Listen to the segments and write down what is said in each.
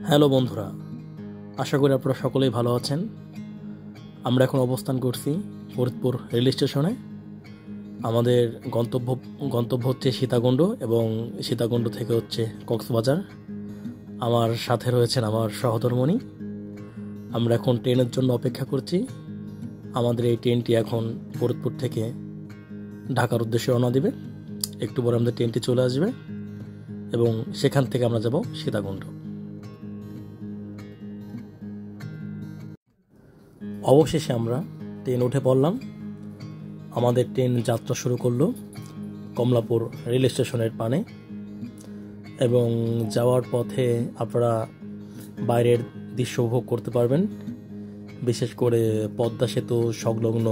Hello বন্ধুরা, আশা করি আপনারা সকলেই ভালো আছেন। আমরা এখন অবস্থান করছি ফরিদপুর রেল স্টেশনে। আমাদের গন্তব্য হচ্ছে সীতাকুণ্ড এবং সীতাকুণ্ড থেকে হচ্ছে কক্সবাজার। আমার সাথে রয়েছেন আমার সহধর্মিণী। আমরা এখন ট্রেনের জন্য অপেক্ষা করছি। আমাদের এই ট্রেনটি এখন ফরিদপুর থেকে ঢাকার উদ্দেশ্যে রওনা দেবে। একটু পরে আমাদের ট্রেনটি চলে আসবে এবং সেখান থেকে আমরা যাব সীতাকুণ্ড। অবশেষে আমরা ট্রেন উঠে পড়লাম। আমাদের ট্রেন যাত্রা শুরু করলো কমলাপুর রেল স্টেশনের পানে এবং যাওয়ার পথে আপনারা বাইরের দৃশ্য উপভোগ করতে পারবেন। বিশেষ করে পদ্মা সেতু সংলগ্ন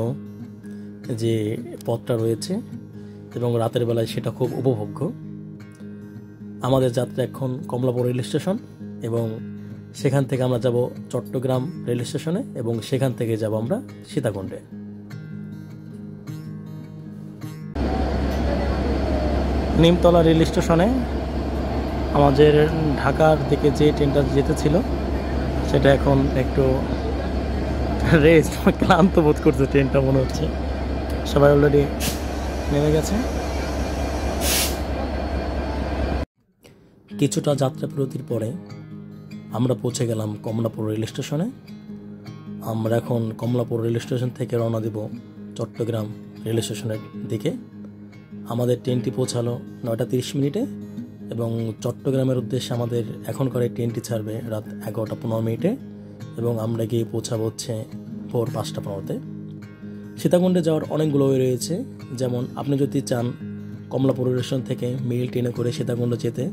যে পথটা রয়েছে এবং রাতের বেলায় সেটা খুব উপভোগ্য। আমাদের যাত্রা এখন কমলাপুর রেল স্টেশন এবং সেখান থেকে আমরা যাব চট্টগ্রাম রেল স্টেশনে এবং সেখান থেকে যাব আমরা সীতাকুণ্ডে। নিমতলা রেল স্টেশনে আমাদের ঢাকার দিকে যে ট্রেনটা যেতেছিল সেটা এখন একটু রেস্ট, ক্লান্ত বোধ করছে ট্রেনটা মনে হচ্ছে। সবাই অলরেডি নেমে গেছে। কিছুটা যাত্রা বিরতির পরে আমরা পৌঁছে গেলাম কমলাপুর রেল স্টেশনে। আমরা এখন কমলাপুর রেল স্টেশন থেকে রওনা দেব চট্টগ্রাম রেল স্টেশনের দিকে। আমাদের ট্রেনটি পৌঁছালো 9টা 30 মিনিটে এবং চট্টগ্রামের উদ্দেশ্যে আমাদের এখনকার এই ট্রেনটি ছাড়বে রাত 11টা 15 মিনিটে এবং আমরা গিয়ে পৌঁছাবো হচ্ছে ভোর 5টা 15তে। সীতাকুণ্ডে যাওয়ার অনেকগুলো ওয়ে রয়েছে। যেমন আপনি যদি চান কমলাপুর রেল স্টেশন থেকে মেল ট্রেনে করে সীতাকুণ্ড যেতে,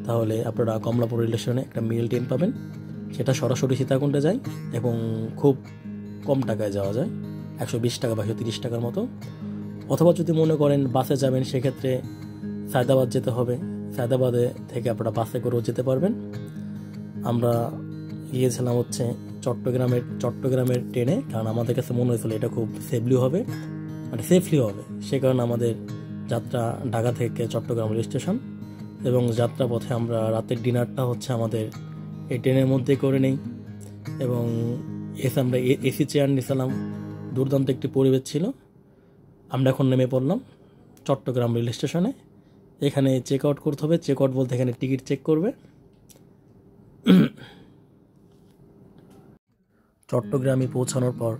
তাহলে আপনারা কমলাপুর রেল স্টেশনে একটা মেল ট্রেন পাবেন। সেটা সরাসরি সীতাকুণ্ডে যায় এবং খুব কম টাকায় যাওয়া যায়, 120 টাকা বা 130 টাকার মতো। অথবা যদি মনে করেন বাসে যাবেন, সেক্ষেত্রে সায়দাবাদ যেতে হবে। সায়দাবাদে থেকে আপনারা বাসে করেও যেতে পারবেন। আমরা গিয়েছিলাম হচ্ছে চট্টগ্রামের ট্রেনে, কারণ আমাদের কাছে মনে হয়েছিল এটা খুব সেফলি হবে। সে কারণে আমাদের যাত্রা ঢাকা থেকে চট্টগ্রাম রেল স্টেশন এবং যাত্রা পথে আমরা রাতের ডিনারটা হচ্ছে আমাদের এই ট্রেনের মধ্যে করে নেই এবং আমরা এসি চেয়ার নিয়েছিলাম। দুর্দান্ত একটি পরিবেশ ছিল। আমরা এখন নেমে পড়লাম চট্টগ্রাম রেল স্টেশনে। এখানে চেক আউট করতে হবে। চেক আউট বলতে এখানে টিকিট চেক করবে। চট্টগ্রামে পৌঁছানোর পর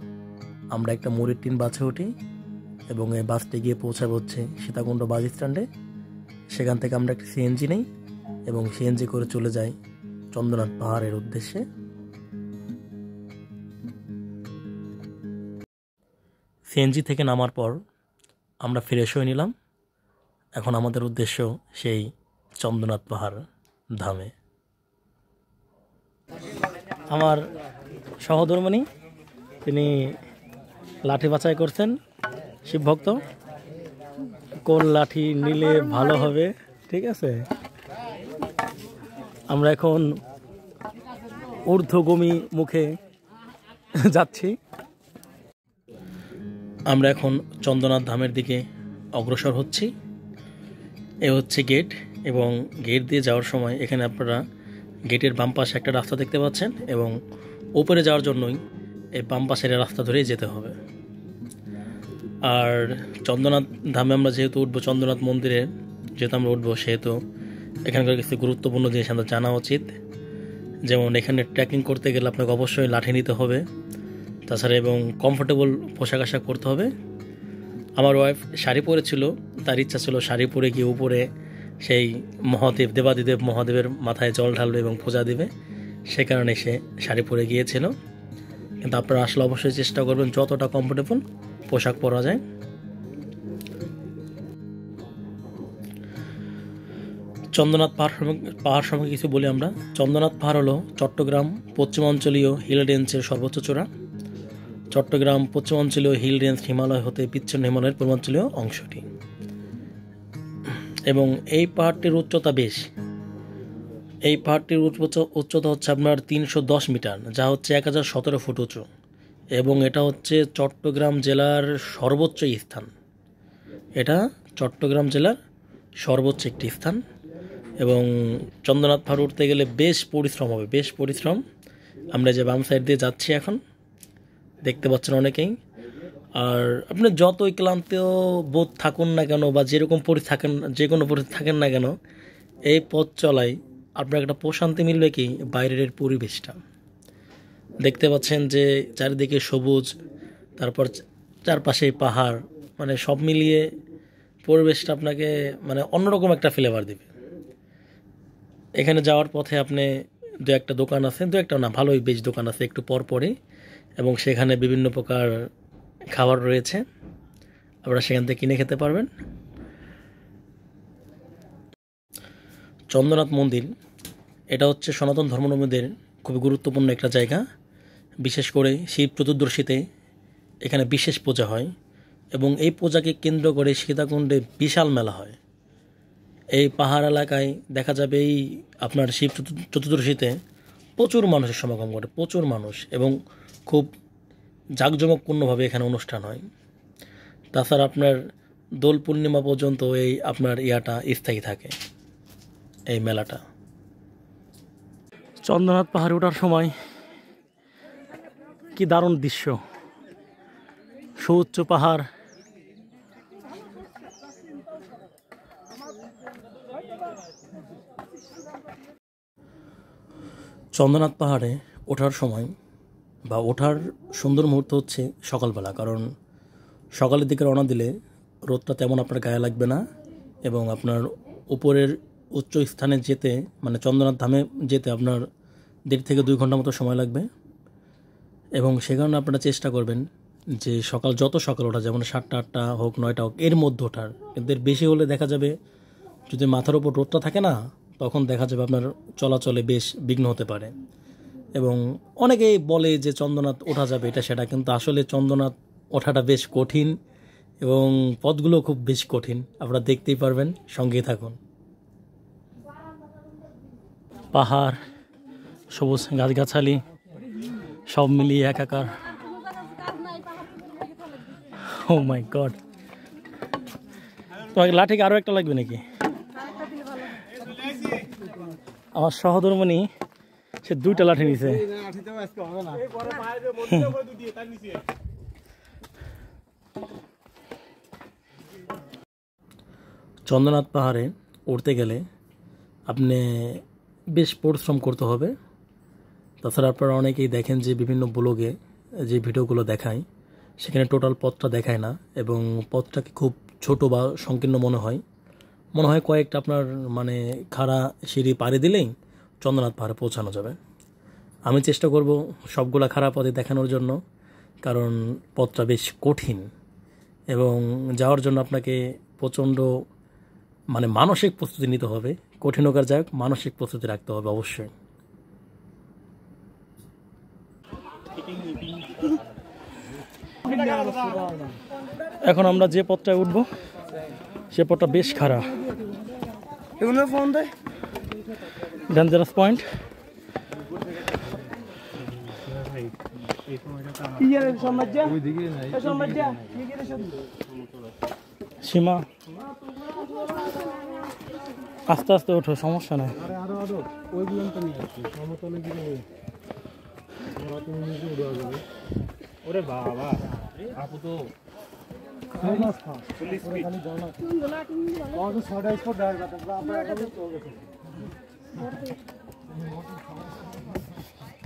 আমরা একটা মুড়ির টিন বাসে উঠি এবং এই বাসটি গিয়ে পৌঁছাবে হচ্ছে সীতাকুণ্ড বাস স্ট্যান্ডে। সেখান থেকে আমরা একটা সিএনজি নেই এবং সিএনজি করে চলে যাই চন্দ্রনাথ পাহাড়ের উদ্দেশ্যে। সিএনজি থেকে নামার পর আমরা ফ্রেশ হয়ে নিলাম। এখন আমাদের উদ্দেশ্য সেই চন্দ্রনাথ পাহাড় ধামে। আমার সহধর্মিণী তিনি লাঠি বাছাই করছেন। শিবভক্ত, কোন লাঠি নিলে ভালো হবে, ঠিক আছে। আমরা এখন ঊর্ধ্বগামী মুখে যাচ্ছি। আমরা এখন চন্দ্রনাথ ধামের দিকে অগ্রসর হচ্ছি। এ হচ্ছে গেট এবং গেট দিয়ে যাওয়ার সময় এখানে আপনারা গেটের বাম পাশে একটা রাস্তা দেখতে পাচ্ছেন এবং উপরে যাওয়ার জন্যই এই বাম পাশের রাস্তা ধরেই যেতে হবে। আর চন্দ্রনাথ ধামে আমরা যেহেতু উঠবো, চন্দ্রনাথ মন্দিরে যেহেতু আমরা উঠবো, সেহেতু এখানকার কিছু গুরুত্বপূর্ণ জিনিস আমাদের জানা উচিত। যেমন এখানে ট্রেকিং করতে গেলে আপনাকে অবশ্যই লাঠি নিতে হবে, তাছাড়া এবং কমফোর্টেবল পোশাক আশাক পরতে হবে। আমার ওয়াইফ শাড়ি পরেছিল, তার ইচ্ছা ছিল শাড়ি পরে গিয়ে উপরে সেই দেবাদিদেব মহাদেবের মাথায় জল ঢালবে এবং পূজা দেবে। সে কারণে সে শাড়ি পরে গিয়েছিল। কিন্তু আপনারা আসলে অবশ্যই চেষ্টা করবেন যতটা কমফোর্টেবল পোশাক পরা যায়। চন্দ্রনাথ পাহাড় সম্পর্কে কিছু বলি আমরা। চন্দ্রনাথ পাহাড় হলো চট্টগ্রাম পশ্চিমাঞ্চলীয় হিল রেঞ্জের সর্বোচ্চ চূড়া। চট্টগ্রাম পশ্চিমাঞ্চলীয় হিল রেঞ্জ হিমালয় হতে বিচ্ছিন্ন হিমালয়ের পূর্বাঞ্চলীয় অংশটি এবং এই পাহাড়টির উচ্চতা বেশ। এই পাহাড়টির উচ্চতা হচ্ছে আপনার 310 মিটার, যা হচ্ছে 1017 ফুট উঁচু এবং এটা হচ্ছে চট্টগ্রাম জেলার সর্বোচ্চ স্থান। এটা চট্টগ্রাম জেলার সর্বোচ্চ একটি স্থান এবং চন্দ্রনাথ পাহাড় উঠতে গেলে বেশ পরিশ্রম হবে, বেশ পরিশ্রম। আমরা যে বাম সাইড দিয়ে যাচ্ছি এখন, দেখতে পাচ্ছেন অনেকেই। আর আপনি যতই ক্লান্ত বোধ থাকুন না কেন বা যেরকম থাকেন, যে কোনো পরিস্থিতি থাকেন না কেন, এই পথ চলায় আপনার একটা প্রশান্তি মিলবে কি বাইরের পরিবেশটা দেখতে পাচ্ছেন যে চারিদিকে সবুজ, তারপর চারপাশে পাহাড়, মানে সব মিলিয়ে পরিবেশটা আপনাকে মানে অন্যরকম একটা ফ্লেভার দেবে। এখানে যাওয়ার পথে আপনি দু একটা দোকান আছে, দু একটা না ভালোই বেশ দোকান আছে একটু পর পরে, এবং সেখানে বিভিন্ন প্রকার খাবার রয়েছে, আপনারা সেখান থেকে কিনে খেতে পারবেন। চন্দ্রনাথ মন্দির এটা হচ্ছে সনাতন ধর্মাবলম্বীদের খুবই গুরুত্বপূর্ণ একটা জায়গা। বিশেষ করে শিব চতুর্দশীতে এখানে বিশেষ পূজা হয়, এবং এই পূজাকে কেন্দ্র করে সীতাকুণ্ডে বিশাল মেলা হয়। এই পাহাড় এলাকায় দেখা যাবে এই আপনার শিব চতুর্দশীতে প্রচুর মানুষের সমাগম ঘটে, প্রচুর মানুষ, এবং খুব জাঁকজমকপূর্ণভাবে এখানে অনুষ্ঠান হয়। তাছাড়া আপনার দোল পূর্ণিমা পর্যন্ত এই আপনার ইয়াটা স্থায়ী থাকে, এই মেলাটা। চন্দ্রনাথ পাহাড়ে ওঠার সময় কি দারুণ দৃশ্য, সুউচ্চ পাহাড়, চন্দ্রনাথ পাহাড়ে ওঠার সময় বা ওঠার সুন্দর মুহূর্ত হচ্ছে সকালবেলা, কারণ সকালের দিকে রওনা দিলে রোদটা তেমন আপনার গায়ে লাগবে না, এবং আপনার উপরের উচ্চ স্থানে যেতে মানে চন্দ্রনাথ ধামে যেতে আপনার 1.5 থেকে 2 ঘন্টা মতো সময় লাগবে। এবং সে কারণে আপনারা চেষ্টা করবেন যে যত সকাল ওঠা, যেমন 7টা 8টা হোক 9টা হোক, এর মধ্যে ওঠার। কিন্তু এর বেশি হলে দেখা যাবে যদি মাথার উপর রোদটা থাকে না, তখন দেখা যাবে আপনার চলাচলে বেশ বিঘ্ন হতে পারে। এবং অনেকেই বলে যে চন্দ্রনাথ ওঠা যাবে এটা সেটা, কিন্তু আসলে চন্দ্রনাথ ওঠাটা বেশ কঠিন, এবং পথগুলো খুব বেশ কঠিন, আপনারা দেখতেই পারবেন, সঙ্গেই থাকুন। পাহাড়, সবুজ গাছগাছালি সব মিলিয়ে একাকার। ও মাই গড, তোমাকে লাঠিকে আরও একটা লাগবে নাকি? আমার সহধর্মণি সে 2টা লাঠি নিছে। চন্দ্রনাথ পাহাড়ে উঠতে গেলে আপনি বেশ পরিশ্রম করতে হবে। তাছাড়া আপনারা অনেকেই দেখেন যে বিভিন্ন ব্লগে যে ভিডিওগুলো দেখায়, সেখানে টোটাল পথটা দেখায় না, এবং পথটাকে খুব ছোট বা সংকীর্ণ মনে হয় কয়েকটা আপনার মানে খাড়া সিঁড়ি পাড়ি দিলেই চন্দ্রনাথ পাহাড়ে পৌঁছানো যাবে। আমি চেষ্টা করব সবগুলা খাড়া পথে দেখানোর জন্য, কারণ পথটা বেশ কঠিন, এবং যাওয়ার জন্য আপনাকে প্রচণ্ড মানে মানসিক প্রস্তুতি নিতে হবে। কঠিন হোক আর যাই হোক, মানসিক প্রস্তুতি রাখতে হবে অবশ্যই। এখন আমরা যে পথটায় উঠব সে পথটা বেশ খারাপ, ডেঞ্জারাস পয়েন্ট। সীমা আস্তে আস্তে ওঠো, সমস্যা নেই। ওরে বাবা, আপু তো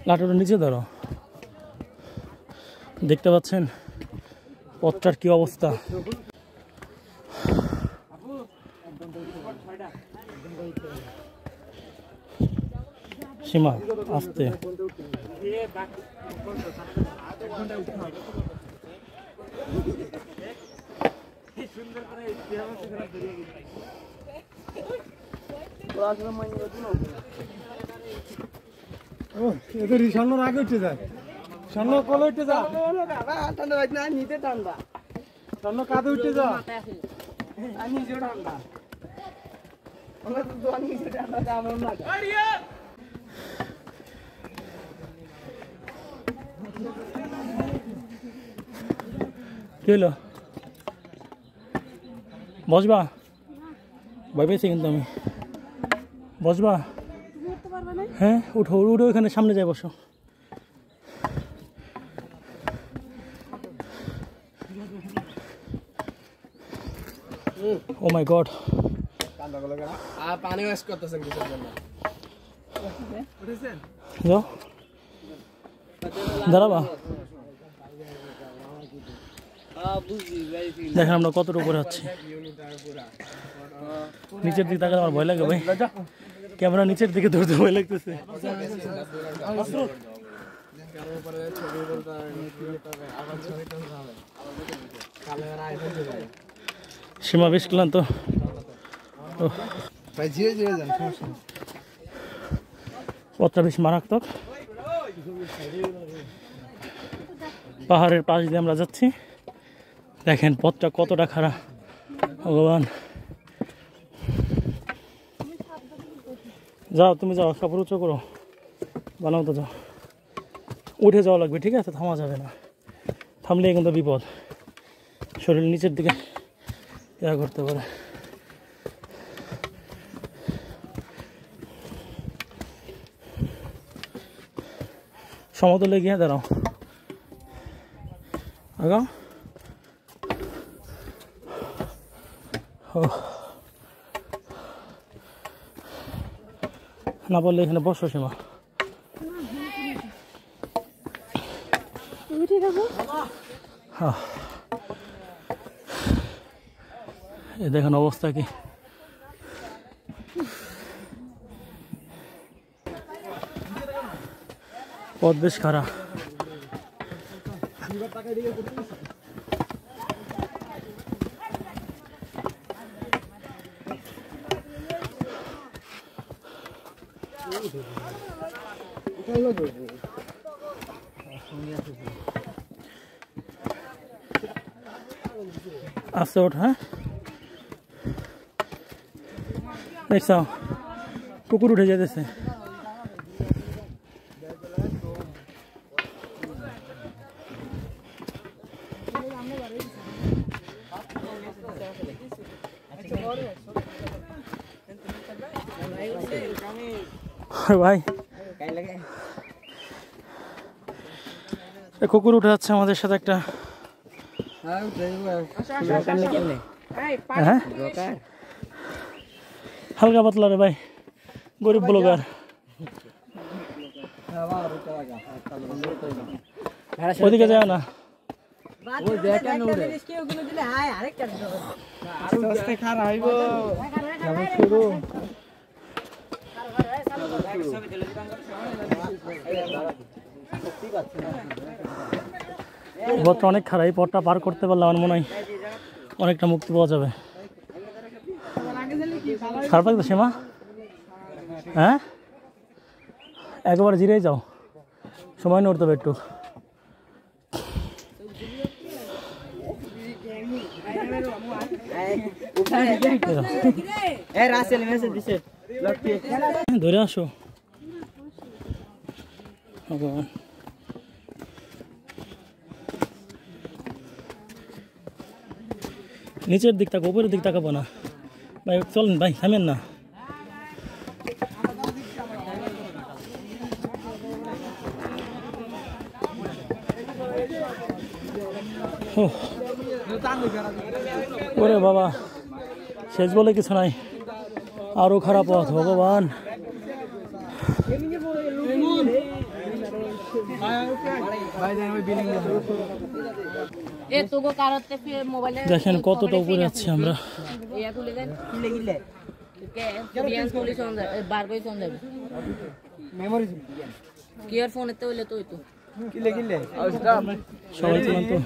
লাঠুটা নিচে ধরো। দেখতে পাচ্ছেন পথটার কি অবস্থা। সীমা আস্তে। স্বর্ণ আগে উঠে যায়, স্বর্ণ কলে উঠে যা, নিতে ঠান্ডা, স্বর্ণ কাঁধে উঠে যা, নিজেও ঠান্ডা। কি হলো, বসবা? ভয় পেয়েছি কিন্তু আমি। বসবা? হ্যাঁ উঠো উঠো, ওইখানে সামনে যাই বসো। ও মাই গড, আর পানি ওয়েস্ট করতেছেন কিসের জন্য? যাও দাঁড়াবা। দেখেন আমরা কতটা উপরে আছি, নিচের দিকে তাকালে আমার ভয় লাগে ভাই, ক্যামেরা নিচের দিকে ধরতে ভয় লাগতেছে। সীমা বেশ ক্লান্ত। পথটা বেশ মারাত্মক, পাহাড়ের পাশ দিয়ে আমরা যাচ্ছি। দেখেন পথটা কতটা খারাপ, ভগবান। যাও তুমি যাও, কাপড় উঁচু করো, বানাও তো যাও। উঠে যাওয়া লাগবে, ঠিক আছে? থামা যাবে না, থামলে কিন্তু বিপদ, শরীর নিচের দিকে ইয়া করতে পারে। সমতলে গিয়ে দাঁড়াও, আগাও। না বললে এখানে বসো সীমা। এই দেখেন অবস্থা কি, পথ বেশ খারাপ। আস্তে ওঠ, হ্যাঁ দেখছ কুকুর উঠে যেতেছে। ভাই কুকুর উঠে যাচ্ছে আমাদের সাথে একটা। হ্যাঁ হালকা পাতলা রে ভাই, গরিব ব্লগার। ওইদিকে যাও না, পথটা অনেক খারাপ। এই পথটা পার করতে পারলে আমার মনে হয় অনেকটা মুক্তি পাওয়া যাবে। খারাপ লাগতো সীমা? হ্যাঁ একবার জিরেই যাও, সময় নড়তে হবে একটু। ধরে আসো, নিচের দিক তাকাবো, উপরের দিক তাকাবো না ভাই। চলেন ভাই, থামেন না। ওরে বাবা, শেষ বলে কিছু নাই, আরো খারাপ পথ, ভগবান। দেখেন কতটা উপরে আছি আমরা। সবাই চলেন তো।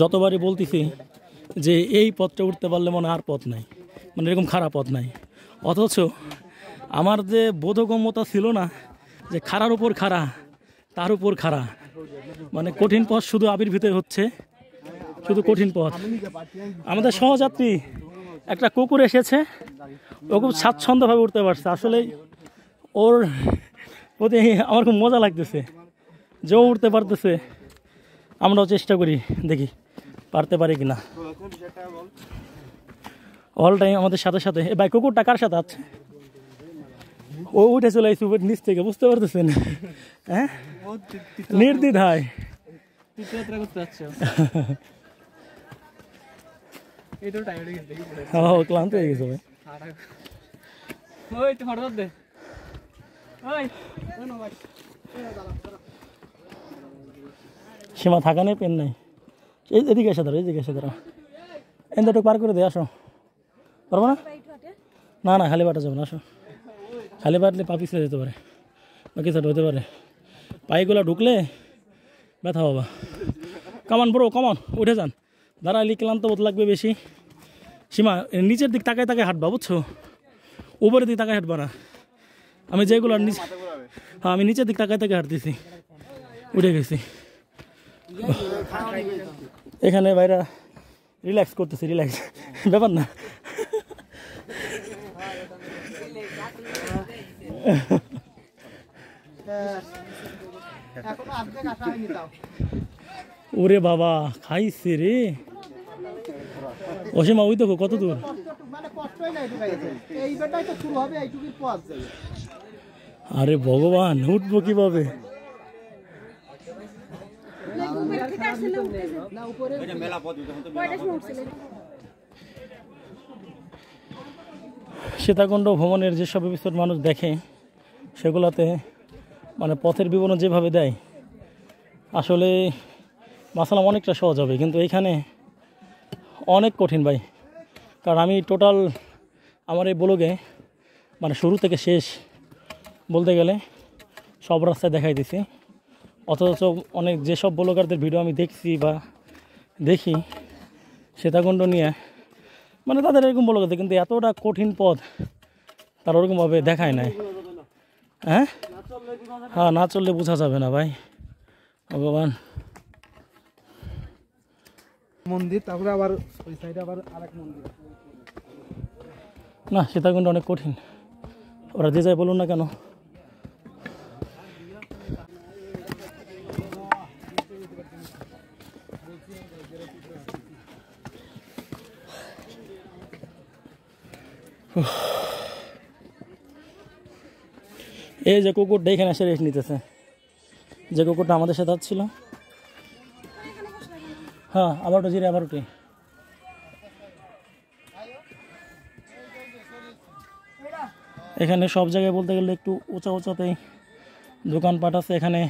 যতবারই বলতেছি যে এই পথটা উঠতে পারলে মনে আর পথ নাই, মানে এরকম খারাপ পথ নাই। অথচ আমার যে বোধগম্যতা ছিল না যে খাড়ার উপর খাড়া, তার উপর খাড়া, মানে কঠিন পথ শুধু আবির্ভূত হচ্ছে, শুধু কঠিন পথ। আমাদের সহযাত্রী একটা কুকুর এসেছে, ও খুব স্বাচ্ছন্দ্যভাবে উঠতে পারছে। আসলে ওর প্রতি আমার খুব মজা লাগতেছে যে ও উঠতে পারতেছে, আমরাও চেষ্টা করি, দেখি পারতে পারি কিনা। অল টাইম আমাদের সাথে সাথে। এ ভাই কুকুরটা কার সাথে আছে? ও উঠে চলে আসছে উপর নিচ থেকে, বুঝতে পারতেছেন? হ্যাঁ, নির্দ্বিধায় ক্লান্ত হয়ে গেছে ভাই। সীমা থাকা নেই, পেন নাই। এদিকে এসে ধরো, এদিকে এসে ধরো, এনটা পার করে দিয়ে আসো। পারবো না? না না, খালি বাটা যাবে না, আসো। খালি বাটলে পা পিছলে যেতে পারে বা কিছু হতে পারে, পায়েগুলো ঢুকলে ব্যথা বাবা। কামান ব্রো, কামান, উঠে যান। দাঁড়ালি ক্লান্ত বোধ লাগবে বেশি। সীমা নিচের দিক তাকায় তাকায় হাঁটবা, বুঝছো? উপরের দিক তাকায় হাঁটবা না। আমি যেগুলো হ্যাঁ, আমি নিচের দিক তাকায় তাকায় হাঁটতেছি, উঠে গেছি। এখানে বাইরা রিল্যাক্স করতেছি, রিল্যাক্স ব্যাপার না। ওরে বাবা, খাইছে রে। অসীমা ওই দেখো কত দূর। আরে ভগবান, উঠবো কিভাবে? সীতাকুণ্ড ভ্রমণের যেসব এপিসোড মানুষ দেখে, সেগুলোতে মানে পথের বিবরণ যেভাবে দেয়, আসলে মাসালাম অনেকটা সহজ হবে, কিন্তু এইখানে অনেক কঠিন ভাই। কারণ আমি টোটাল আমার এই ব্লগে মানে শুরু থেকে শেষ বলতে গেলে সব রাস্তায় দেখাই দিছি। অথচ অনেক যেসব ব্লগারদের ভিডিও আমি দেখছি বা দেখি সীতাকুণ্ড নিয়ে, মানে তাদের এরকম ব্লগারদের, কিন্তু এতটা কঠিন পথ তার ওরকমভাবে দেখায় নাই। হ্যাঁ হ্যাঁ, না চললে বোঝা যাবে না ভাই। ভগবান। মন্দির, তারপরে আবার ওই সাইডে আবার আরেক মন্দির। না, সীতাকুণ্ড অনেক কঠিন, ওরা যে যাই বলুন না কেন। এই যে কুকুরটা এখানে এসে রেস্ট নিতেছে, যে কুকুরটা আমাদের সাথে ছিল। হ্যাঁ, আবার ওটা জিরে, আবার উঠে। এখানে সব জায়গায় বলতে গেলে একটু উঁচা উঁচাতেই দোকানপাট আছে। এখানে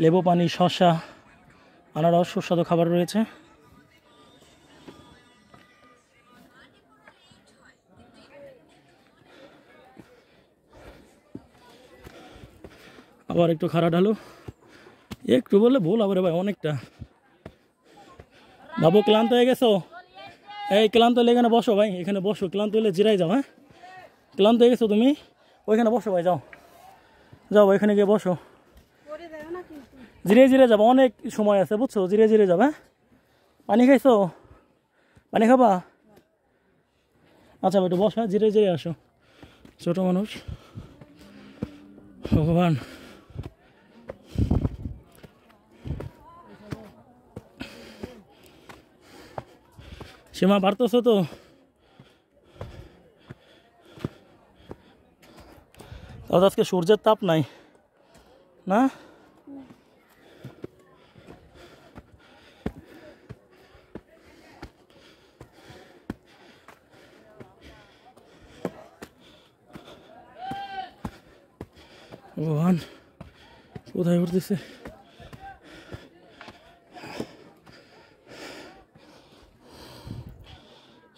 লেবু পানি, শসা, আনারস, সুস্বাদু খাবার রয়েছে। আবার একটু খাড়া ঢালু, একটু বলে ভুল আবার ভাই অনেকটা। বাবু ক্লান্ত হয়ে গেছো? এই ক্লান্ত হলে এখানে বসো ভাই, এখানে বসো। ক্লান্ত হলে জিরাই যাও। হ্যাঁ, ক্লান্ত হয়ে গেছো তুমি, ওইখানে বসো ভাই, যাও যাও, ওইখানে গিয়ে বসো। জিরে জিরে যাবো, অনেক সময় আছে বুঝছো, জিরে জিরে যাবে। পানি খাইছো? পানি খাবা? আচ্ছা একটু বসো, জিরে জিরে আসো, ছোট মানুষ। ভগবান। সীমা পারতেছো তো? তাহলে আজকে সূর্যের তাপ নাই না? ভগবান, কোথায় উঠতেছে?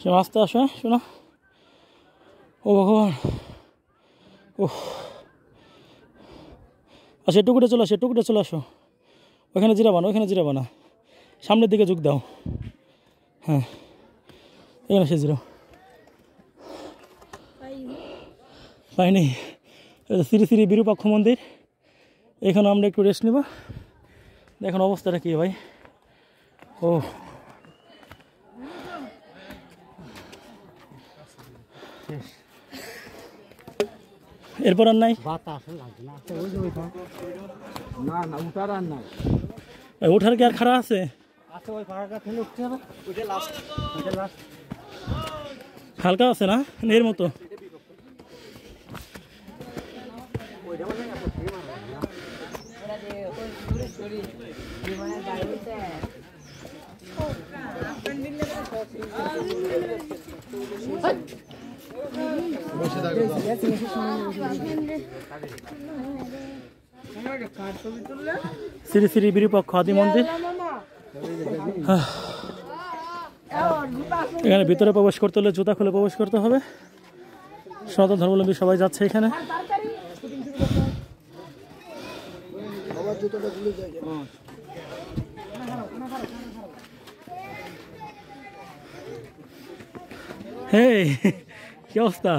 সে আস্তে আসো, শোনো। ও ভগবান, ও আচ্ছা, টুকুটে চলে আসো, টুকুটে চলে আসো। ওইখানে জিরাবা না, ওইখানে জিরাবা না, সামনের দিকে ঝুঁক দাও। হ্যাঁ, এখানে সে জিরো পাইনি। শ্রী শ্রী বিরূপাক্ষ মন্দির, এখানে আমরা একটু রেস্ট নিব। দেখুন অবস্থাটা কি ভাই। ও এরপর আর নাই, ওঠার কি আর খারাপ আছে? আচ্ছা ওই পাহাড়টা থেকে উঠতে হবে, ওইটা লাস্ট, ওইটা লাস্ট। হালকা আছে না এর মতো? শ্রী শ্রী বিরূপাক্ষ আদি মন্দির। এখানে ভিতরে প্রবেশ করতে হলে জুতা খুলে প্রবেশ করতে হবে। সনাতন ধর্মাবলম্বী সবাই যাচ্ছে এখানে। হেই, কি অবস্থা?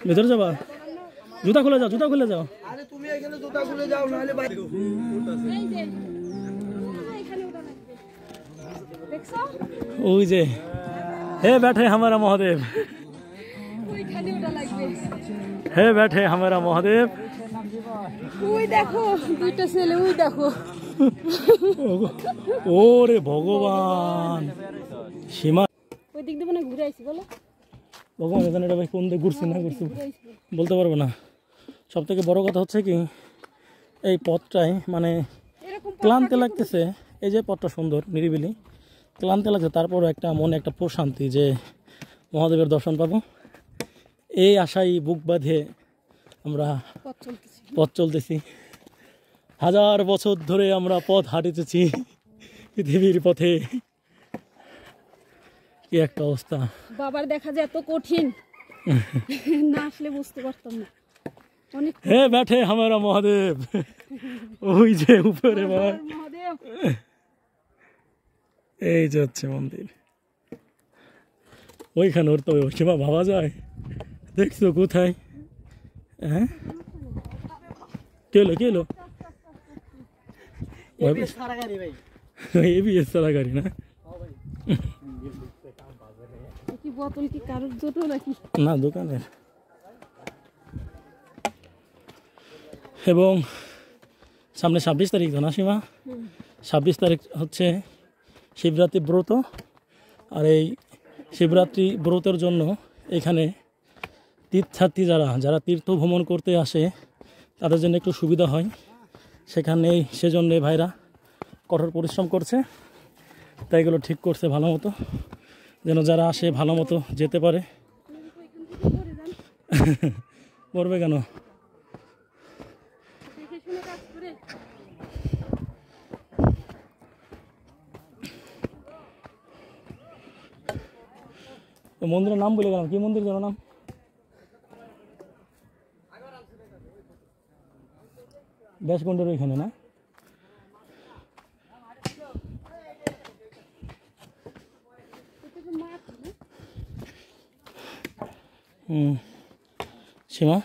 ভিতরে যাবা? জুতা খুলে যাও, জুতা খুলে যাও। ওই যে হে बैठे हमारा महादेव, হে बैठे हमारा महादेव। ওই দেখো দুইটা ছেলে, ওই দেখো। ওরে ভগবান, সীমা ওই দিক দিয়ে মানে ঘুরে আইছি বলো। ভগবান এখানে এটা ভাই কোন দিকে ঘুরছি না ঘুরছি বলতে পারবো না। সব থেকে বড় কথা হচ্ছে কি, এই পথটায় মানে ক্লান্তি লাগতেছে। এই যে পথটা সুন্দর নিরিবিলি, ক্লান্তি লাগছে, তারপরও একটা মনে একটা প্রশান্তি যে মহাদেবের দর্শন পাবো, এই আশাই বুক বাঁধে আমরা পথ চলতেছি। 1000 বছর ধরে আমরা পথ হাঁটিতেছি পৃথিবীর পথে। কি একটা অবস্থা! বাবার দেখা যায় এত কঠিন, না আসলে বুঝতে পারতাম না। অনেক হে बैठे हमारा महादेव, ওই যে উপরে বাবা, মহাদেব। এই যে হচ্ছে মন্দির। ওইখানে ওর তো সীমা ভাবা যায়, দেখছো কোথায়? হ্যাঁ কে এলো, কে এলো? এবিএস চালা গাড়ি না? কি বোতল কি কারোর জন্য নাকি? না, দোকানের। এবং সামনে 26 তারিখ তো না সীমা? 26 তারিখ হচ্ছে শিবরাত্রি ব্রত। আর এই শিবরাত্রি ব্রতের জন্য এখানে তীর্থার্থী যারা তীর্থ ভ্রমণ করতে আসে তাদের জন্য একটু সুবিধা হয় সেখানে। সেজন্য ভাইরা কঠোর পরিশ্রম করছে, তাই এগুলো ঠিক করছে ভালো মতো, যেন যারা আসে ভালো মতো যেতে পারে। পড়বে কেন? মন্দিরের নাম বলে গেলাম, কি মন্দির যেন নাম? ব্যাসকুণ্ডের ওইখানে না? সীমা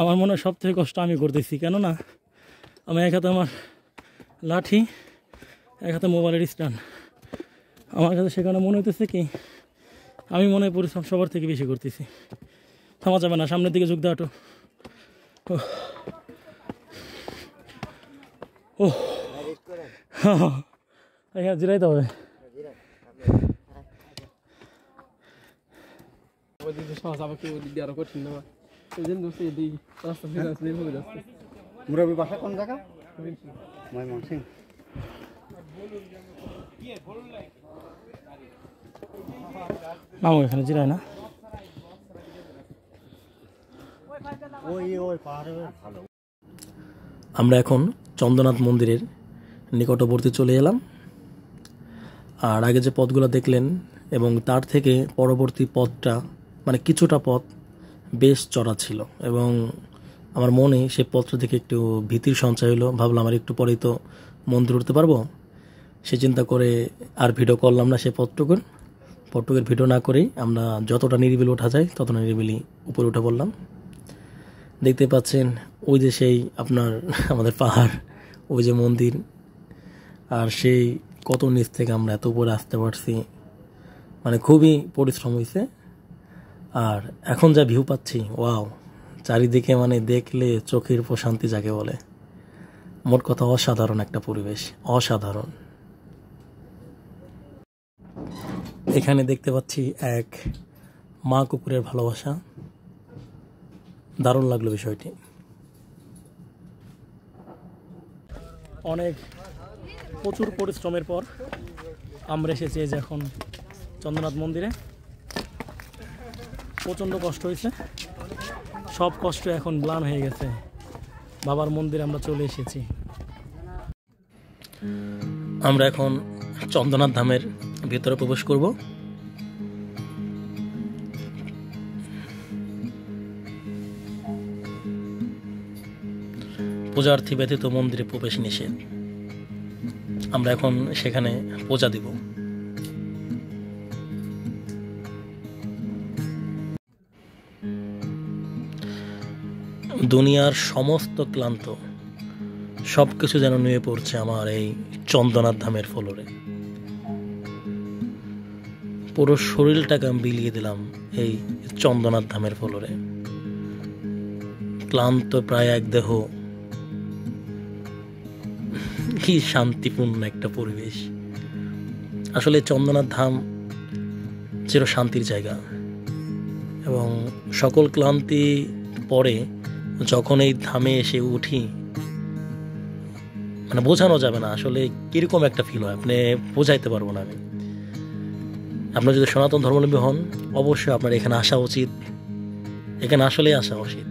আমার মনে হয় সব থেকে কষ্ট আমি করতেছি, কেননা আমি এক হাতে আমার লাঠি, এক হাতে মোবাইলের স্ট্যান্ড। আমার কাছে সেখানে মনে হইতেছে কি আমি মনে হয় পরিশ্রম সবার থেকে বেশি করতেছি। থামা যাবে না, সামনের দিকে ঝুঁক দাও একটু। ও এখানে জিরাইতে হবে। মুরাবি বাসা কোন জায়গা? ময়মনসিং। নামো এখানে জিরায় না? আমরা এখন চন্দ্রনাথ মন্দিরের নিকটবর্তী চলে এলাম। আর আগে যে পথগুলো দেখলেন এবং তার থেকে পরবর্তী পথটা মানে কিছুটা পথ বেশ চড়া ছিল এবং আমার মনে সেই পথটা থেকে একটু ভীতির সঞ্চয় হলো। ভাবলাম আমার একটু পরেই তো মন্দির উঠতে পারবো, সে চিন্তা করে আর ভিডিও করলাম না। সেই পথটুকুর ভিডিও না করেই আমরা যতটা নিরিবিলি ওঠা যায় ততটা নিরিবিলি উপরে উঠে পড়লাম। দেখতে পাচ্ছেন ওই যে সেই আপনার আমাদের পাহাড়, ওই যে মন্দির, আর সেই কত নিচ থেকে আমরা এত উপরে আসতে পারছি, মানে খুবই পরিশ্রম হয়েছে। আর এখন যা ভিউ পাচ্ছি, ওয়াও, চারিদিকে মানে দেখলে চোখের প্রশান্তি যাকে বলে, মোট কথা অসাধারণ একটা পরিবেশ, অসাধারণ। এখানে দেখতে পাচ্ছি এক মা কুকুরের ভালোবাসা, দারুণ লাগলো বিষয়টি। প্রচুর পরিশ্রমের পর আমরা এসেছি যে এখন চন্দ্রনাথ মন্দিরে। প্রচণ্ড কষ্ট হয়েছে, সব কষ্ট এখন ম্লান হয়ে গেছে। বাবার মন্দিরে আমরা চলে এসেছি। আমরা এখন চন্দ্রনাথ ধামের ভিতরে প্রবেশ করব। পূজার্থী ব্যতীত মন্দিরে প্রবেশ নিষেধ। আমরা এখন সেখানে পূজা দিব। দুনিয়ার সমস্ত ক্লান্ত সবকিছু যেন নুয়ে পড়ছে আমার এই চন্দ্রনাথ ধামের ফ্লোরে। পুরো শরীরটাকে আমি বিলিয়ে দিলাম এই চন্দ্রনাথ ধামের ফ্লোরে। ক্লান্ত প্রায় এক দেহ, কি শান্তিপূর্ণ একটা পরিবেশ। আসলে চন্দ্রনাথ ধাম চির শান্তির জায়গা, এবং সকল ক্লান্তি পরে যখন এই ধামে এসে উঠি, মানে বোঝানো যাবে না আসলে কিরকম একটা ফিল হয়, আপনি বোঝাইতে পারবো না আমি। আপনার যদি সনাতন ধর্মাবলম্বী হন, অবশ্যই আপনার এখানে আসা উচিত, এখানে আসলেই আসা উচিত।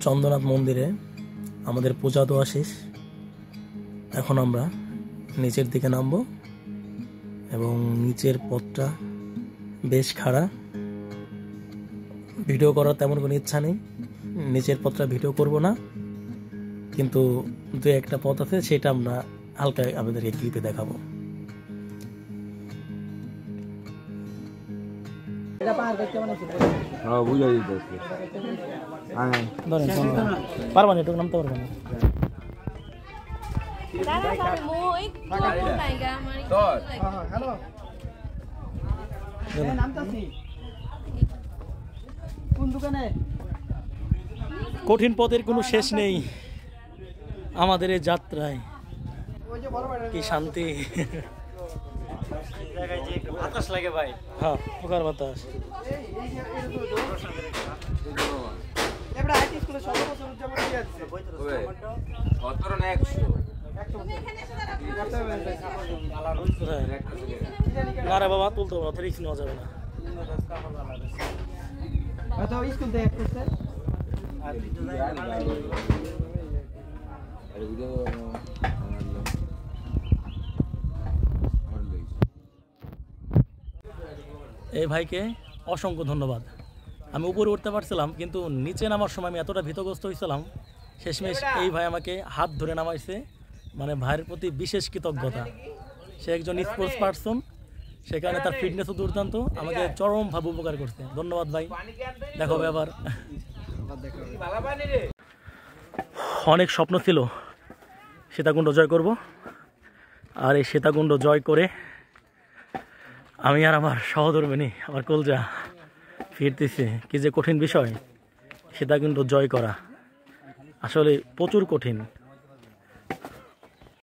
চন্দ্রনাথ মন্দিরে আমাদের পূজা দেওয়া শেষ। এখন আমরা নিচের দিকে নামবো, এবং নিচের পথটা বেশ খাড়া। ভিডিও করার তেমন কোনো ইচ্ছা নেই, নিচের পথটা ভিডিও করব না, কিন্তু দু একটা পথ আছে, সেটা আমরা হালকা আপনাদেরকে ক্লিপে দেখাবো। পারবা না, এটুকু নামতে পারবো না। কঠিন পথের কোনো শেষ নেই আমাদের এই যাত্রায়, কি শান্তি। বাতাস লাগে ভাই, হ্যাঁ, পোকার বাতাস। না রে বাবা, তুলতে হবে না, রিস্ক নেওয়া যাবে না। এই ভাইকে অসংখ্য ধন্যবাদ। আমি উপরে উঠতে পারছিলাম, কিন্তু নিচে নামার সময় আমি এতটা ভীতগ্রস্ত হয়েছিলাম, শেষমেশ এই ভাই আমাকে হাত ধরে নামাইছে। মানে ভাইয়ের প্রতি বিশেষ কৃতজ্ঞতা। সে একজন স্পোর্টস পার্সন, সেখানে তার ফিটনেসও দুর্দান্ত, আমাকে চরমভাবে উপকার করছে। ধন্যবাদ ভাই, দেখা হবে আবার। অনেক স্বপ্ন ছিল সীতাকুণ্ড জয় করব, আর এই সীতাকুণ্ড জয় করে আমি আর আমার সহধর্মিণী, আমার কলজা ফিরতেছে। কি যে কঠিন বিষয় সীতাকুণ্ড জয় করা, আসলে প্রচুর কঠিন।